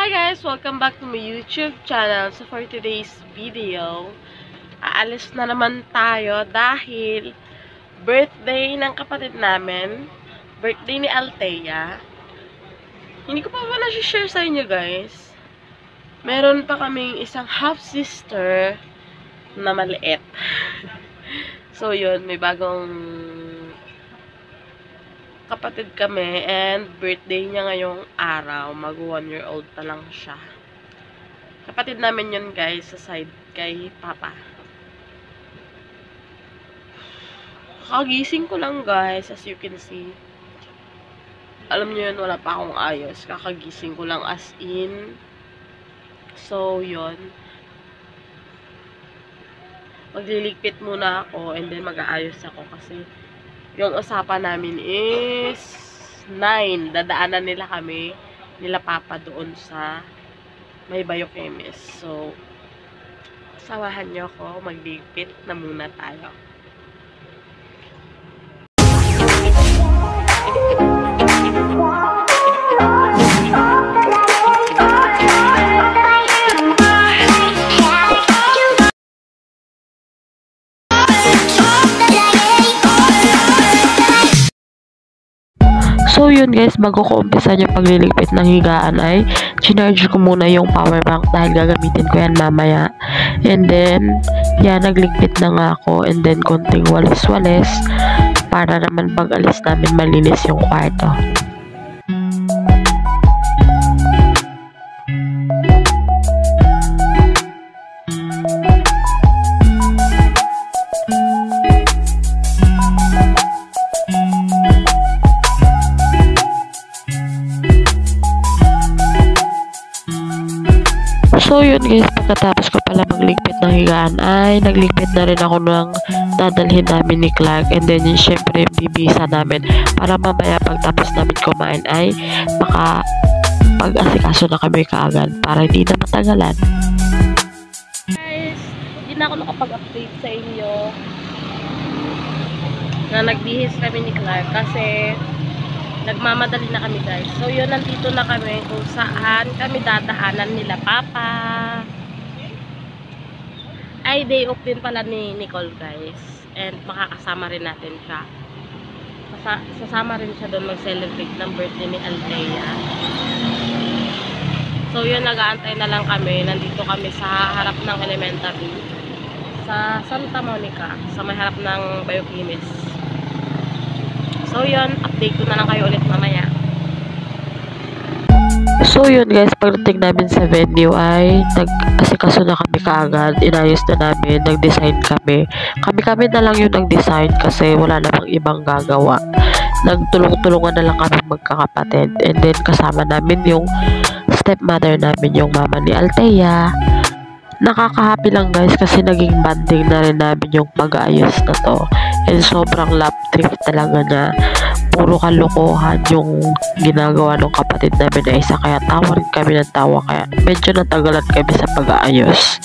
Hi guys! Welcome back to my YouTube channel. So for today's video, aalis na naman tayo dahil birthday ng kapatid namin. Birthday ni Althea. Hindi ko pa na-share sa inyo guys. Meron pa kaming isang half-sister na maliit. So yun, may bagong kapatid kami and birthday niya ngayong araw. Mag 1 year old pa lang siya. Kapatid namin yun guys sa side kay Papa. Kagising ko lang guys, as you can see. Alam niyo yun, wala pa akong ayos. Kakagising ko lang as in. So yun. Magliligpit muna ako and then mag-aayos ako kasi yung usapan namin is 9. Dadaanan nila kami, nila Papa doon sa may biochemist. So, samahan nyo ako. Magligpit na muna tayo. So yun guys, bago ko umpisa yung pagliligpit ng higaan ay chinarge ko muna yung power bank dahil gagamitin ko yan mamaya. And then, yan, nagligpit na nga ako and then konting walis-walis para naman pag alis namin malinis yung kwarto. So yun guys, pagkatapos ko pala magligpit ng higaan ay nagligpit na rin ako ng dadalhin namin ni Clark and then yun syempre yung bibisa namin para mamaya pagtapos namin kumain ay pag-asikaso na kami kaagad para hindi na matagalan. Guys, hindi na ako nakapag-update sa inyo na nagbihis kami ni Clark kasi nagmamadali na kami guys. So yun, nandito na kami kung saan kami dadaanan nila Papa. Ay, day off din pala ni Nicole guys. And makakasama rin natin siya. Sasama rin siya doon mag-celebrate ng birthday ni Althea. So yun, nag-aantay na lang kami. Nandito kami sa harap ng elementary. Sa Santa Monica. Sa may harap ng biochemist. So yun, update ko na lang kayo ulit mamaya. So yun guys, pagdating namin sa venue ay nag-asikaso na kami kaagad, inayos na namin, nag-design kami. Kami na lang yung nag-design kasi wala namang ibang gagawa. Nagtulong-tulungan na lang kami magkakapatid. And then kasama namin yung stepmother namin, yung mama ni Althea. Nakaka-happy lang guys kasi naging banding na rin namin yung pag-aayos na to. And sobrang love trip talaga na puro kalokohan yung ginagawa ng kapatid namin na isa. Kaya tawa rin kami ng tawa. Kaya medyo natagalan kami sa pag-aayos.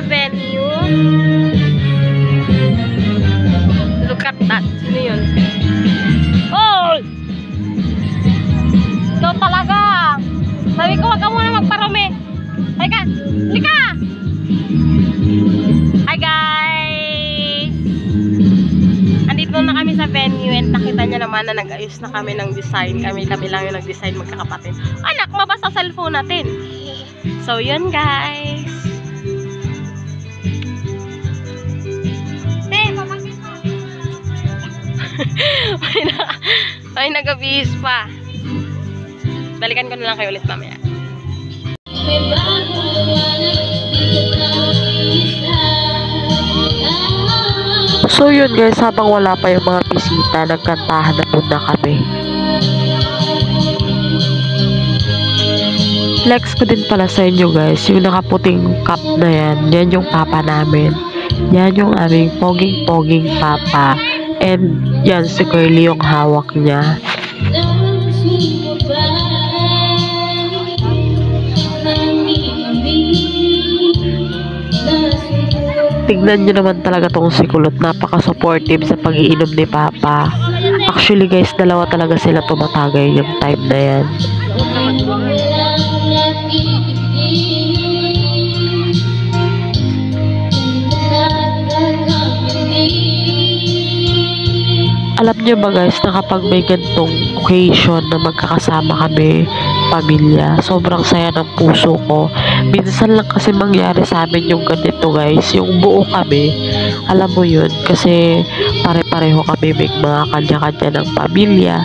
venue. Look at that. Sino yun? Oh! Ikaw talaga. Sabi ko, wag ka muna magparome. Halika! Halika! Hi guys! Andito na kami sa venue and nakita niya naman na nag-ayos na kami ng design. Kami lang yung nag-design, magkakapatid. Anak, mabasa cellphone natin. So, yun guys. May nag-abihis pa. Balikan ko na lang kayo ulit mamaya. So yun guys, habang wala pa yung mga bisita, nagkantahan na muna kami. Flex ko din pala sa inyo guys, yung nakaputing cup na yan, yan yung papa namin. Yan yung aming poging-poging papa. And yan si Curly yung hawak niya. Tignan nyo naman talaga tong si Kulot. Napaka-supportive sa pag-iinom ni Papa. Actually guys, dalawa talaga sila tumatagay yung time na yan. Alam nyo ba guys, na kapag may gantong occasion na magkakasama kami, pamilya, sobrang saya ng puso ko. Minsan lang kasi mangyari sa amin yung ganito guys, yung buo kami, alam mo yun, kasi pare-pareho kami, may mga kanya-kanya ng pamilya,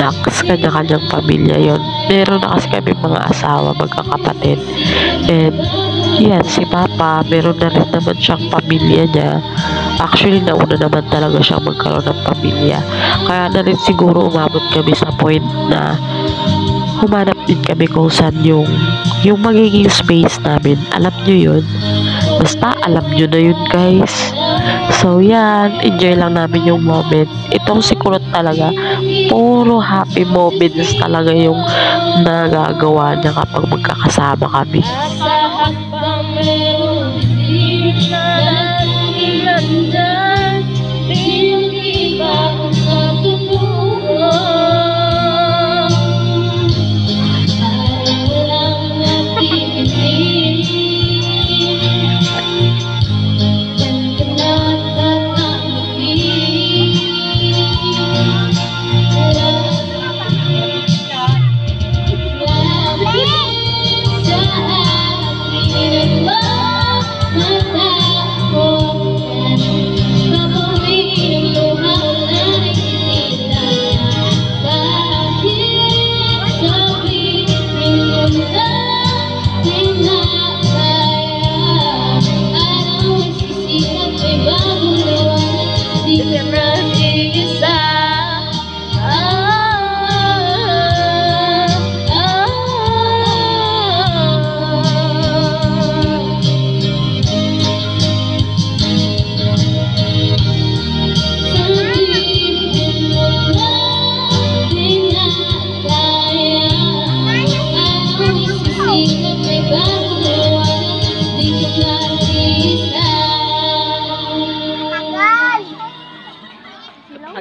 naks, kanya-kanyang pamilya yon. Meron na kasi kami mga asawa, magkakapatid, and yan, si Papa, meron na rin naman siyang pamilya niya. Actually, nauna naman talaga siyang magkaroon ng pamilya. Kaya na rin siguro umabot kami sa point na humanap din kami kung saan yung magiging space namin. Alam nyo yun? Basta alam nyo na yun guys. So yan, enjoy lang namin yung moment. Itong si Kulot talaga, puro happy moments talaga yung nagagawa niya kapag magkakasama kami.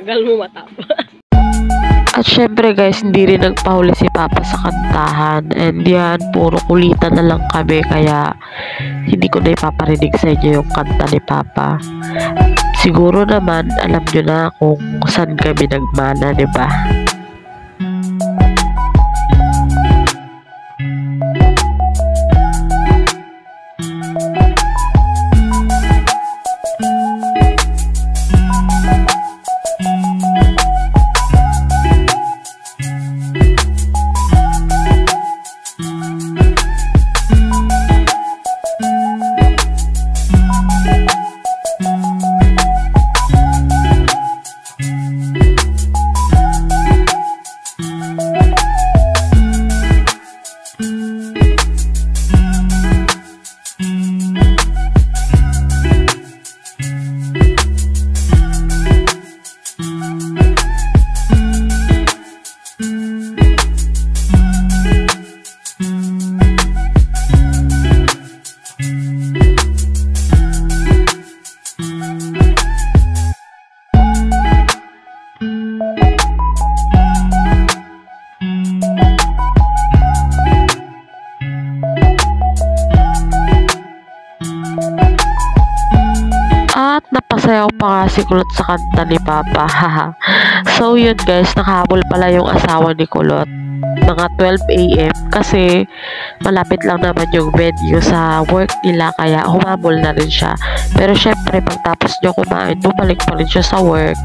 Tagal mo matapa. At syempre guys, hindi rin nagpahuli si Papa sa kantahan. And yan, puro kulitan na lang kami. Kaya hindi ko na ipaparinig sa inyo yung kanta ni Papa. Siguro naman, alam nyo na kung saan kami nagmana, diba? Sayaw-sayaw pa nga si Kulot sa kanta ni Papa. Haha. So yun guys, nakahabol pala yung asawa ni Kulot. Mga 12 AM kasi malapit lang naman yung venue sa work nila kaya humabol na rin siya. Pero syempre pagtapos nyo kumain, bumalik pa rin siya sa work.